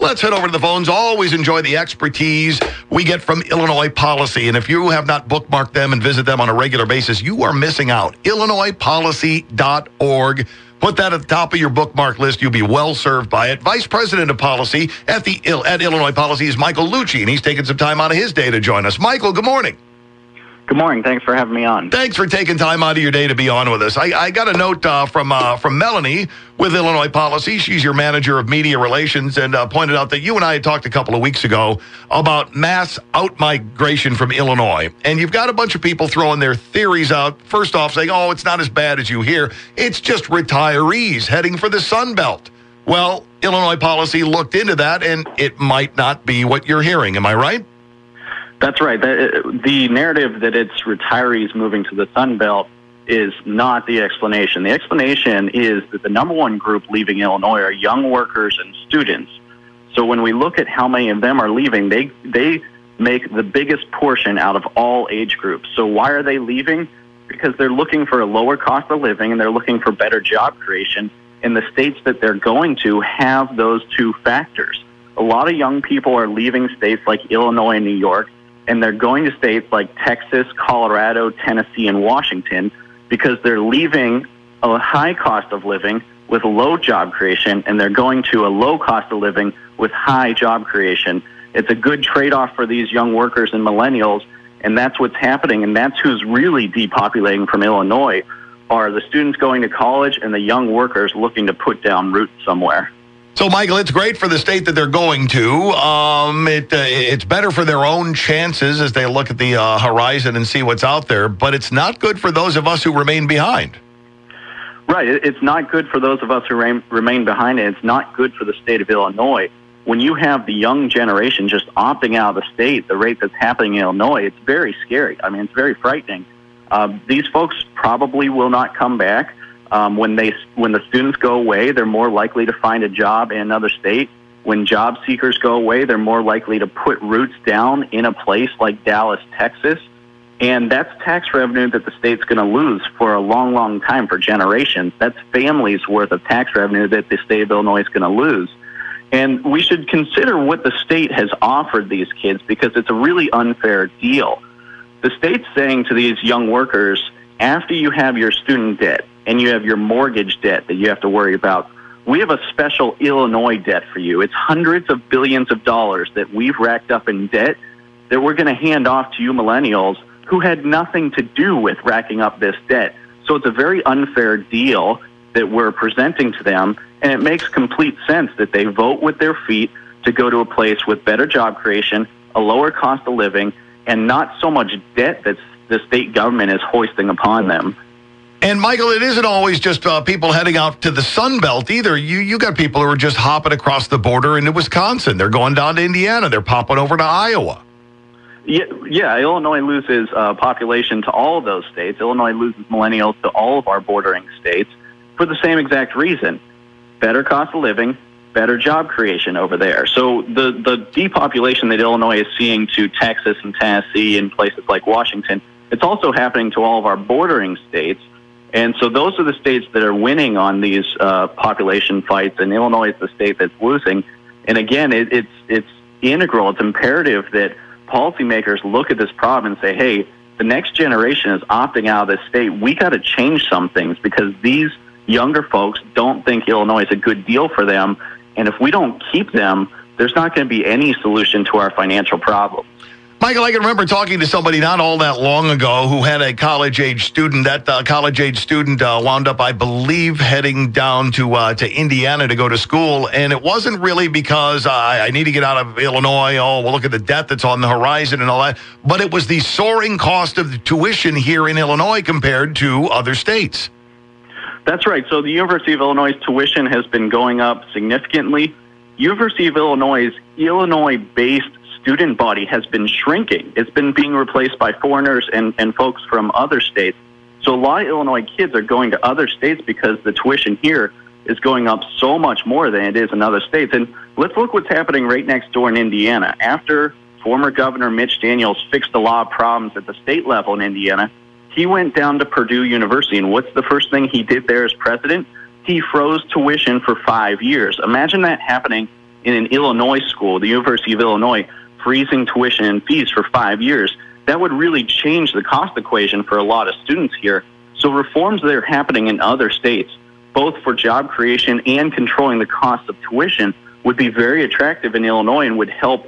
let's head over to the phones. Always enjoy the expertise we get from Illinois Policy. And if you have not bookmarked them and visit them on a regular basis, you are missing out. IllinoisPolicy.org. Put that at the top of your bookmark list. You'll be well served by it. Vice President of Policy at Illinois Policy is Michael Lucci, and he's taking some time out of his day to join us. Michael, good morning. Good morning. Thanks for having me on. Thanks for taking time out of your day to be on with us. I got a note from Melanie with Illinois Policy. She's your manager of media relations, and pointed out that you and I had talked a couple of weeks ago about mass out-migration from Illinois. And you've got a bunch of people throwing their theories out. First off, saying, oh, it's not as bad as you hear. It's just retirees heading for the Sun Belt. Well, Illinois Policy looked into that, and it might not be what you're hearing. Am I right? That's right. The narrative that it's retirees moving to the Sun Belt is not the explanation. The explanation is that the number one group leaving Illinois are young workers and students. So when we look at how many of them are leaving, they make the biggest portion out of all age groups. So why are they leaving? Because they're looking for a lower cost of living and they're looking for better job creation. And the states that they're going to have those two factors. A lot of young people are leaving states like Illinois and New York, and they're going to states like Texas, Colorado, Tennessee, and Washington because they're leaving a high cost of living with low job creation, and they're going to a low cost of living with high job creation. It's a good trade-off for these young workers and millennials, and that's what's happening, and that's who's really depopulating from Illinois, are the students going to college and the young workers looking to put down roots somewhere. So, Michael, it's great for the state that they're going to. It's better for their own chances as they look at the horizon and see what's out there, but it's not good for those of us who remain behind. Right. It's not good for those of us who remain behind, and it's not good for the state of Illinois. When you have the young generation just opting out of the state, the rate that's happening in Illinois, it's very scary. I mean, it's very frightening. These folks probably will not come back. When the students go away, they're more likely to find a job in another state. When job seekers go away, they're more likely to put roots down in a place like Dallas, Texas. And that's tax revenue that the state's going to lose for a long, long time, for generations. That's families' worth of tax revenue that the state of Illinois is going to lose. And we should consider what the state has offered these kids, because it's a really unfair deal. The state's saying to these young workers, after you have your student debt and you have your mortgage debt that you have to worry about, we have a special Illinois debt for you. It's hundreds of billions of dollars that we've racked up in debt that we're going to hand off to you millennials who had nothing to do with racking up this debt. So it's a very unfair deal that we're presenting to them, and it makes complete sense that they vote with their feet to go to a place with better job creation, a lower cost of living, and not so much debt that the state government is hoisting upon them. And, Michael, it isn't always just people heading out to the Sun Belt either. You got people who are just hopping across the border into Wisconsin. They're going down to Indiana. They're popping over to Iowa. Yeah, Illinois loses population to all of those states. Illinois loses millennials to all of our bordering states for the same exact reason. Better cost of living, better job creation over there. So the depopulation that Illinois is seeing to Texas and Tennessee and places like Washington, it's also happening to all of our bordering states. And so those are the states that are winning on these population fights, and Illinois is the state that's losing. And again, it's integral. It's imperative that policymakers look at this problem and say, hey, the next generation is opting out of this state. We got to change some things because these younger folks don't think Illinois is a good deal for them. And if we don't keep them, there's not going to be any solution to our financial problems. Michael, I can remember talking to somebody not all that long ago who had a college-age student. That college-age student wound up, I believe, heading down to Indiana to go to school. And it wasn't really because I need to get out of Illinois. Oh, well, look at the debt that's on the horizon and all that. But it was the soaring cost of the tuition here in Illinois compared to other states. That's right. So the University of Illinois' tuition has been going up significantly. University of Illinois' Illinois-based student body has been shrinking. It's been being replaced by foreigners and folks from other states. So a lot of Illinois kids are going to other states because the tuition here is going up so much more than it is in other states. And let's look what's happening right next door in Indiana. After former Governor Mitch Daniels fixed a lot of problems at the state level in Indiana, he went down to Purdue University, and what's the first thing he did there as president? He froze tuition for 5 years. Imagine that happening in an Illinois school, the University of Illinois, freezing tuition and fees for 5 years. That would really change the cost equation for a lot of students here. So reforms that are happening in other states, both for job creation and controlling the cost of tuition, would be very attractive in Illinois and would help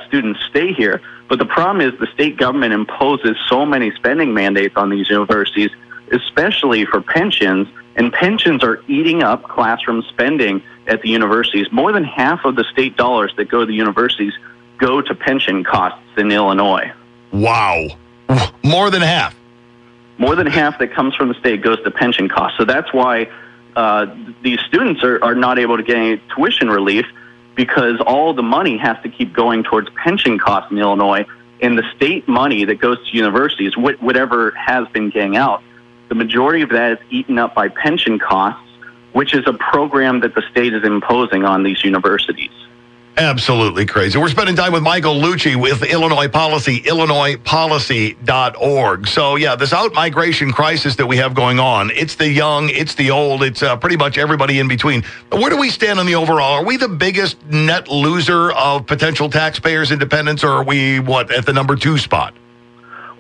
students stay here. But the problem is the state government imposes so many spending mandates on these universities, especially for pensions, and pensions are eating up classroom spending at the universities. More than half of the state dollars that go to the universities go to pension costs in Illinois. Wow. More than half. More than half that comes from the state goes to pension costs. So that's why these students are not able to get any tuition relief, because all the money has to keep going towards pension costs in Illinois. And the state money that goes to universities, whatever has been getting out, the majority of that is eaten up by pension costs, which is a program that the state is imposing on these universities. Absolutely crazy. We're spending time with Michael Lucci with Illinois Policy, illinoispolicy.org. So, yeah, this out-migration crisis that we have going on, it's the young, it's the old, it's pretty much everybody in between. But where do we stand on the overall? Are we the biggest net loser of potential taxpayers' independence, or are we, at the number 2 spot?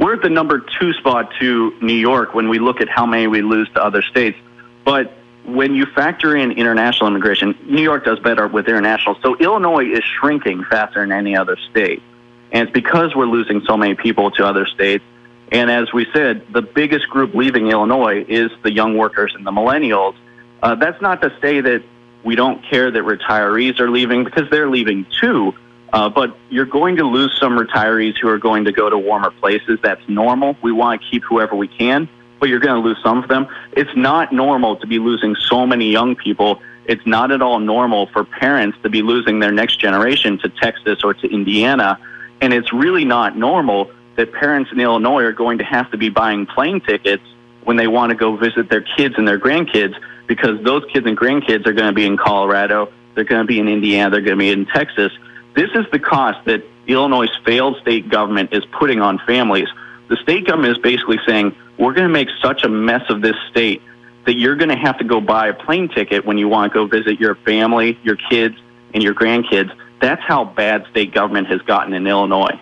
We're at the number 2 spot to New York when we look at how many we lose to other states. But when you factor in international immigration, New York does better with international. So Illinois is shrinking faster than any other state. And it's because we're losing so many people to other states. And as we said, the biggest group leaving Illinois is the young workers and the millennials. That's not to say that we don't care that retirees are leaving, because they're leaving too. But you're going to lose some retirees who are going to go to warmer places. That's normal. We want to keep whoever we can, but you're going to lose some of them. It's not normal to be losing so many young people. It's not at all normal for parents to be losing their next generation to Texas or to Indiana. And it's really not normal that parents in Illinois are going to have to be buying plane tickets when they want to go visit their kids and their grandkids, because those kids and grandkids are going to be in Colorado, they're going to be in Indiana, they're going to be in Texas. This is the cost that Illinois' failed state government is putting on families. The state government is basically saying, we're going to make such a mess of this state that you're going to have to go buy a plane ticket when you want to go visit your family, your kids, and your grandkids. That's how bad state government has gotten in Illinois.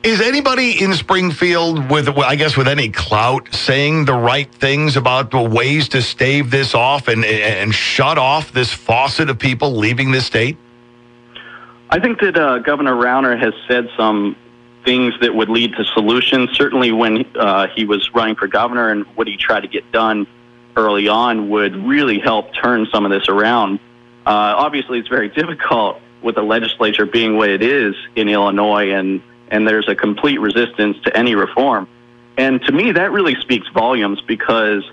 Is anybody in Springfield with any clout saying the right things about the ways to stave this off and shut off this faucet of people leaving this state? I think that Governor Rauner has said some things that would lead to solutions. Certainly when he was running for governor, and what he tried to get done early on would really help turn some of this around. Obviously, it's very difficult with the legislature being what it is in Illinois, and there's a complete resistance to any reform. And to me, that really speaks volumes, because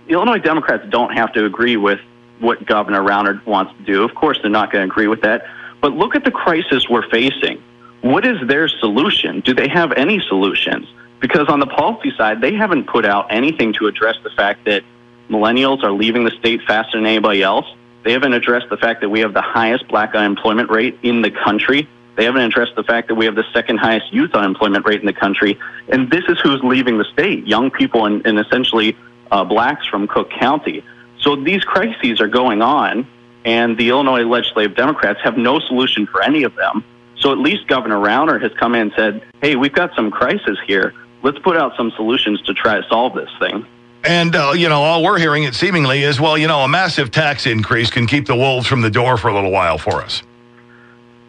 Illinois Democrats don't have to agree with what Governor Rauner wants to do. Of course, they're not going to agree with that. But look at the crisis we're facing. What is their solution? Do they have any solutions? Because on the policy side, they haven't put out anything to address the fact that millennials are leaving the state faster than anybody else. They haven't addressed the fact that we have the highest black unemployment rate in the country. They haven't addressed the fact that we have the second highest youth unemployment rate in the country. And this is who's leaving the state, young people and essentially blacks from Cook County. So these crises are going on, and the Illinois legislative Democrats have no solution for any of them. So at least Governor Rauner has come in and said, hey, we've got some crisis here. Let's put out some solutions to try to solve this thing. And, all we're hearing, it seemingly, is, a massive tax increase can keep the wolves from the door for a little while for us.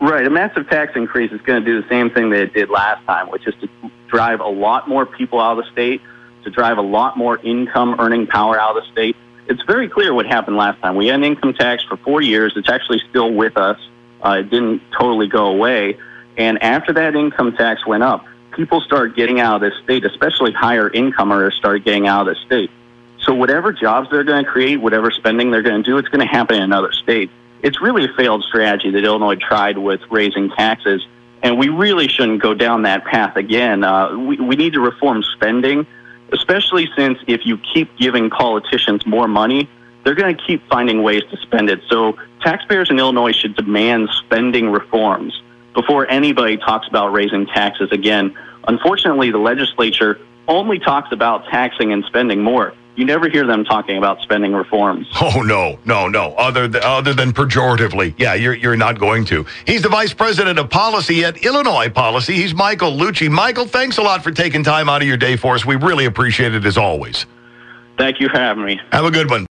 Right. A massive tax increase is going to do the same thing that it did last time, which is to drive a lot more people out of the state, to drive a lot more income earning power out of the state. It's very clear what happened last time. We had an income tax for 4 years. It's actually still with us. It didn't totally go away. And after that income tax went up, people started getting out of this state, especially higher income earners started getting out of the state. So whatever jobs they're going to create, whatever spending they're going to do, it's going to happen in another state. It's really a failed strategy that Illinois tried with raising taxes, and we really shouldn't go down that path again. We need to reform spending, especially since if you keep giving politicians more money, they're going to keep finding ways to spend it. So taxpayers in Illinois should demand spending reforms before anybody talks about raising taxes again. Unfortunately, the legislature only talks about taxing and spending more. you never hear them talking about spending reforms. Oh, no. Other than pejoratively. Yeah, you're not going to. He's the Vice President of Policy at Illinois Policy. He's Michael Lucci. Michael, thanks a lot for taking time out of your day for us. We really appreciate it as always. Thank you for having me. Have a good one.